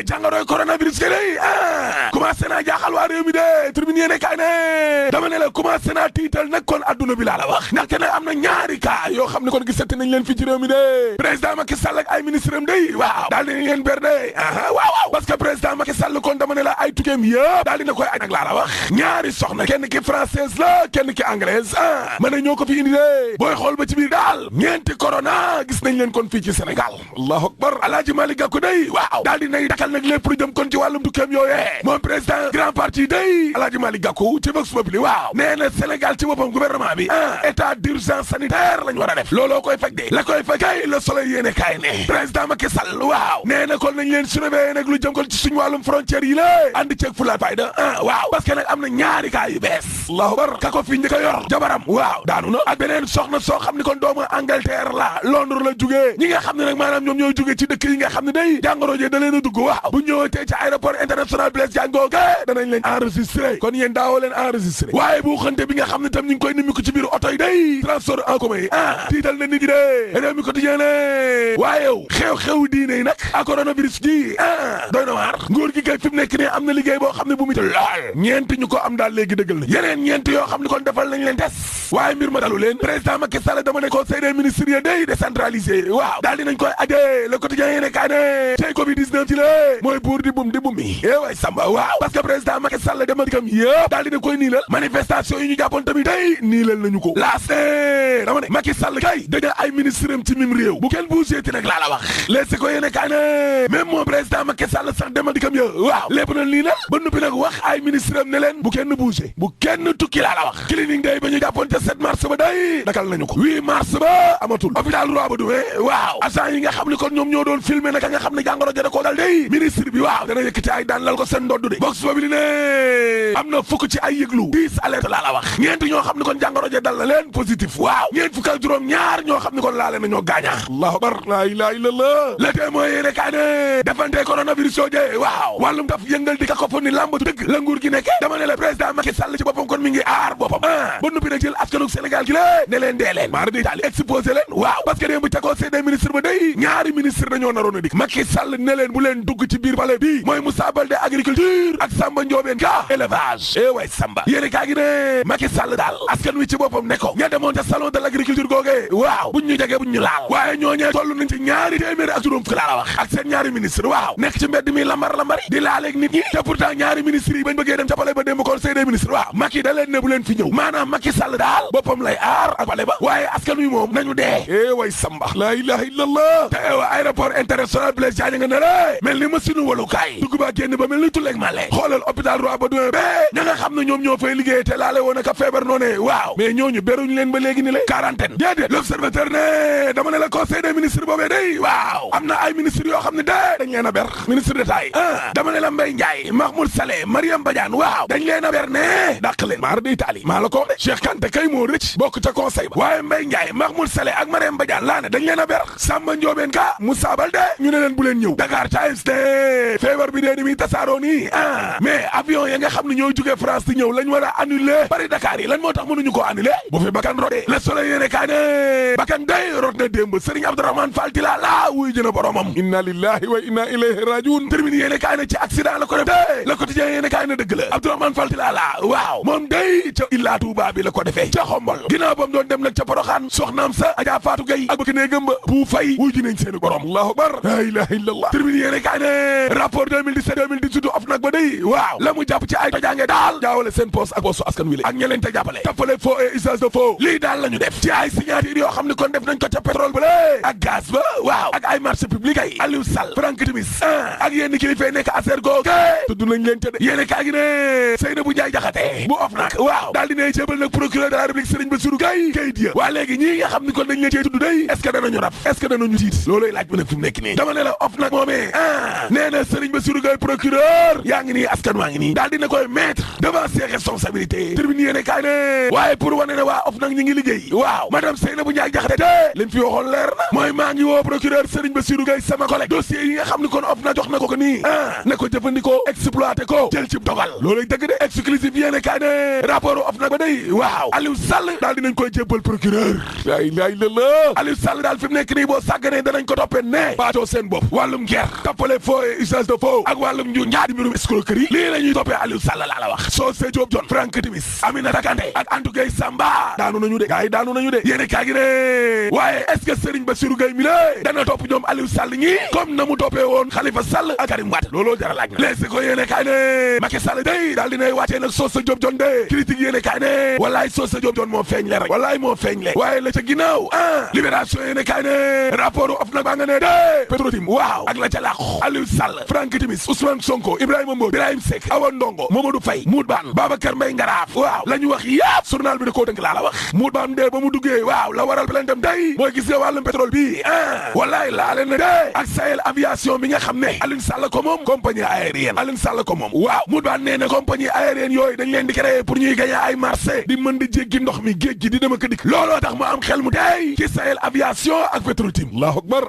jàngoroy coronavirus ke day commencé naa jaaxal waa réew mi de tribune yéene kaay ne dama ne la commencé naa tiital nag kon adduna bi laa la wax ndaxte nag am na ñaari cas yoo xam ne kon gisante nañ leen fii ci réew mi de président Macky Sall ak ay ministre am day waaw daal dinañ leen berde waaw parce que président Macky Sall kon dama ne la ay tukeem yëpp daal dina koy aj nag laa la wax ñaari soxna kenn ki française la kenn ki anglaise mën na ñoo ko fi indi de booy xool ba ci biir daal ñeenti corona gis nañ leen kon fii ci Sénégal allahu akbar Alaaji Malick Gakou day waaw daal dinay dakal nag lépp lu jëm kon ci wàllum tukkeem yooyee moom président grand parti day Alaaji Malick Gakou ci Vox Populi waaw nee na Sénégal ci boppam gouvernement bi état d'urgence sanitaire lañ war a def looloo koy faj de la koy faj kay Le Soleil yéene kaay ne président Macky Sall waaw nee na kon nañ leen surveiller nag lu jëm kon ci suñu wàllum frontière yi la andi ceeg fulaat fayda waaw parce que nag am na ñaari cas yu bees allahu akbar ka ko fi njëkk a yor jabaram waaw daanu na ak beneen soxna soo xam ne kon doomu Angleterre la Londres la jugee ñi nga xam ne nag maanaam ñoom ñooy jugee ci dëkk yi nga xam ne day jàngoro ji da leen a dugg waaw bu ñëwatee ci aéroport international Blaise Diagne googe danañ leen enregistré kon yéen daawoo leen enregistré waaye bu xante bi nga xam ne tam ñu ngi koy nimmiku ci biir oto yi day transport en commun yi tiital na nit ñi de réew mi quotidien ne waaye xew-xew diine yi nag ak coronavirus gi doy na waar nguur gi kay fi mu nekk nii am na liggéey boo xam ne bu mu lool ñeenti ñu ko am daal léegi dëggal na yeneen ñeenti yoo xam ne kon defal nañ leen test waaye mbir ma dalu leen président Macky Sall dama ne conseil des ministres yi day décentralisé waaw daal dinañ koy aje le quotidien yéene kaa ne tey covid 19 ci la mooy buur di bum mi waay samba waaw parce que président Macky Sall dama dikam yëpp daal dina koy niilal manifestation yi ñu jàppoon tamit day niilal nañu ko laas dama ne Macky Sall kay dëgg ay ministre am ci mim réew bu kenn bougé ti nag laa la wax leesi ko yéene kaa ne même moom président Macky Sall sax dama dikam yëpp waaw lépp na niilal ba noppi nag wax ay ministre am ne leen bu kenn bougé bu kenn tukki laa la wax clinique day ba ñu jàppoon ca 7 mars ba day dakal nañu ko 8 mars ba amatul hôpital Roi Baudouin waaw agent yi nga xam ne kon ñoom ñoo doon filmer naka nga xam ne jàngoro ja da koo dal day ministre bi waaw dana yëkkati ay daan lal ko seen ndodd de Vox Populi ne am na fukk ci ay yëglu 10 alerte laa la wax ñeent ñoo xam ne kon jàngoro ja dal na leen positif waaw ñeent fukk ak juróom ñaar ñoo xam ne kon laale na ñoo gaañaa allahu akbar la ilaha illallah le témoin yéene kaa ne defante coronavirus yoo jee waaw wàllum daf yëngal di ka ko fa ni làmbatu dëgg la nguur gi nekke dama ne la président Macky Sall ci boppam kon mi ngi aar boppam ba noppi nag jël askanu Sénégal gi la ne leen dee leen maar di taali exposé leen waaw parce que démb ca conseil des ministres ba day ñaari ministre dañoo naroon a dik Macky Sall ne leen bu leen dugg ci biir palais bi mooy Moussa Baldé agriculture ak Samba Ndiobène Ka élevage waay Samba yéene kaa gi ne Macky Sall daal askan wi ci boppam ne ko ña demoon ca salon de l'agriculture googe waaw buñ ñu jege buñ ñu laal waaye ñooñee toll nañ ci ñaari téeméeri ak juróom fukk laa la wax ak seen ñaari ministre waaw nekk ci mbedd mi lambar-lambari di laaleeg nit ñi te pourtant ñaari ministres yi bañ bëggee dem ca palais ba démb conseil des ministres waaw Macky da leen ne bu leen fi ñëw maanaam Macky Sall daal boppam lay aar ak palais ba waaye askan wi moom nañu dee way Samba la ilaha illallah te aéroport international Blaise Diagne nga ne la mel ni machine walukaay dugg ba génn ba mel ni tulleeg male xoolal hôpital Roi Baudouin ba ña nga xam ne ñoom ñoo fay liggéey te laale woon ak feebar noone waaw mais ñooñu beruñ leen ba léegi ni la quarantaine déedéet l'observateur ne dama ne la conseil des ministres boobee day waaw am na ay ministres yoo xam ne dañ leen a ber ministre d'État yi dama ne la Mbaye Ndiaye Mahmoud Saleh Mariam Badiane waaw dañ leen a ber ne dàq leen maar di Italie maa la ko de Cheikh Kanté kay moo rëcc bokk ca conseil ba waaye Mbaye Ndiaye Mahmoud Saleh ak Mariam Badiane laa ne dañ leen a ber Samba Ndiobène Ka Moussa Baldé ñu ne leen bu leen ñëw Dakar Times de feebar bi dee ni muy tasaaroo nii mais avion ya nga xam ne ñooy jógee France di ñëw lañ war a annulé bari Dakar yi lan moo tax mënuñu ko annulé bu fi bakkan rot Le Soleil yéene kaa ne bakkan day rot na démb Serigne Abdourahmane Fall Tilala la wuy jëna boromam inna lillahi wa inna ilayhi rajiun termine yéene kaa ne ci accident la ko def de Le Quotidien yéene kaa ne dëgg la Abdourahmane Fall Tilala waaw moom day ca Ila Touba bi la ko defee ca Xombol ginnaaw bam doon dem nag ca Poroxaan soxnaam sa Adja Fatou Gueye ak bëkk nee gëmba bu fay wuy ji nañ seeni borom allahu akbar la ilaha illallah termine yéene kaa ne rapport 2017 2018 of nag ba day waaw la mu jàpp ci ay tojange daal jaawale seen poste ak poste askan wi la ak ñeleen te jàppale tappale faux et usage de faux lii daal la ñu def ci ay signature yoo xam ne kon def nañ ko ca pétrole ba lé ak gaz ba waaw ak ay marché public ay Aliou Sall Franck Timis ak yenn kilifay nekk affaire googu tudd nañ leen ca de yéene kaa gi ne Seynabou Ndiaye Diakhaté bu of nag waaw daal di ne jébal nag procureur de la République Serigne Bassirou Gueye kayit ya waa léegi ñii nga xam ne kon dañ leen cee tudd day est-ce que danañu rab est-ce que danañu tiit looloy laaj bi nag fi mu nekk nii dama ne la of nag moomee nee na Serigne Bassirou Gueye procureur yaa ngi nii askan waa ngi nii daal dina koy mettre devant ses responsabilités tribune yéene kaay ne waaye pour wane ne waa of nag ñi ngi liggéey waaw madame Seynabou Ndiaye Diakhaté te leen fi waxoon leer na mooy maa ngi woo procureur Serigne Bassirou Gueye sama collègue dossier yi nga xam ne kon of na jox na ko ko nii ne ko jëfandikoo exploité ko jël ci dogal looloy dëgg de exclusif yéene kaay ne rapport of nag ba day waaw Aliou Sall daal dinañ koy jébbal procureur la ilaha illallah Aliou Sall daal fi mu nekk nii boo sàgganee danañ ko toppee ne baatoo seen bopp wàllum ger tappale faux et usage de faux ak wàllum nju njaadi mbirum escroquerie lii la ñuy toppee Aliou Sall laa la wax Socé Diop John Frank Timis Aminata Kanté ak Antou Gueye Samba daanu nañu de gars yi daanu nañu de yéene kaa gi ne waaye est-ce que Serigne Bassirou Gueye mi la dana topp ñoom Aliou Sall ñi comme na mu toppee woon Khalifa Sall ak Karim Wade looloo jara laaj na leesi ko yéene kaay ne Macky Sall day daal dinay wàccee nag Socé Diop John de critique yéene kaay ne wallaay Socé Diop John moo feeñ le rek wallaay moo feeñ le waaye la ca ginnaaw libération yéene kaay ne rapport of nag baa nga ne de Petro-Tim waaw ak la ca làqu Aliou Sall Frank Timis Ousmane Sonko Ibrahima Mbodj Birahim Seck Awa Ndongo Mamadou Faye Mout Bane Babacar Mbaye Ngaraaf waaw la ñu wax yëpp journal bi da koo tënk laa la wax Mout Bane de ba mu duggee waaw la waral plaintam day mooy gis nga wàllum pétrole bi wallaay laa leen ne de ak Sahel aviation bi nga xam ne Aliou Sall ko moom compagnie aérienne Aliou Sall ko moom waaw Mout Bane nee na compagnie aérienne yooyu dañ leen di créer pour ñuy gagner ay marché di mën di jéggi ndox mi géej gi di dem ak dikk looloo tax mu am xel mu tey ci Sahel aviation ak Petro-Tim Allahu akbar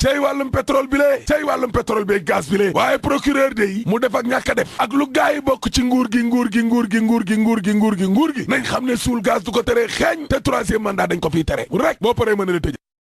cey wàllum pétrole bi lee cey wàllum pétrole bi gaz bi lee waaye procureur de yi mu def ak ñàkk a def ak lu gaa yi bokk ci nguur gi nañ xam ne suul gaz du ko tere xeeñ te troisième mandat dañ ko fiy tere rek boo paree mën a la tëj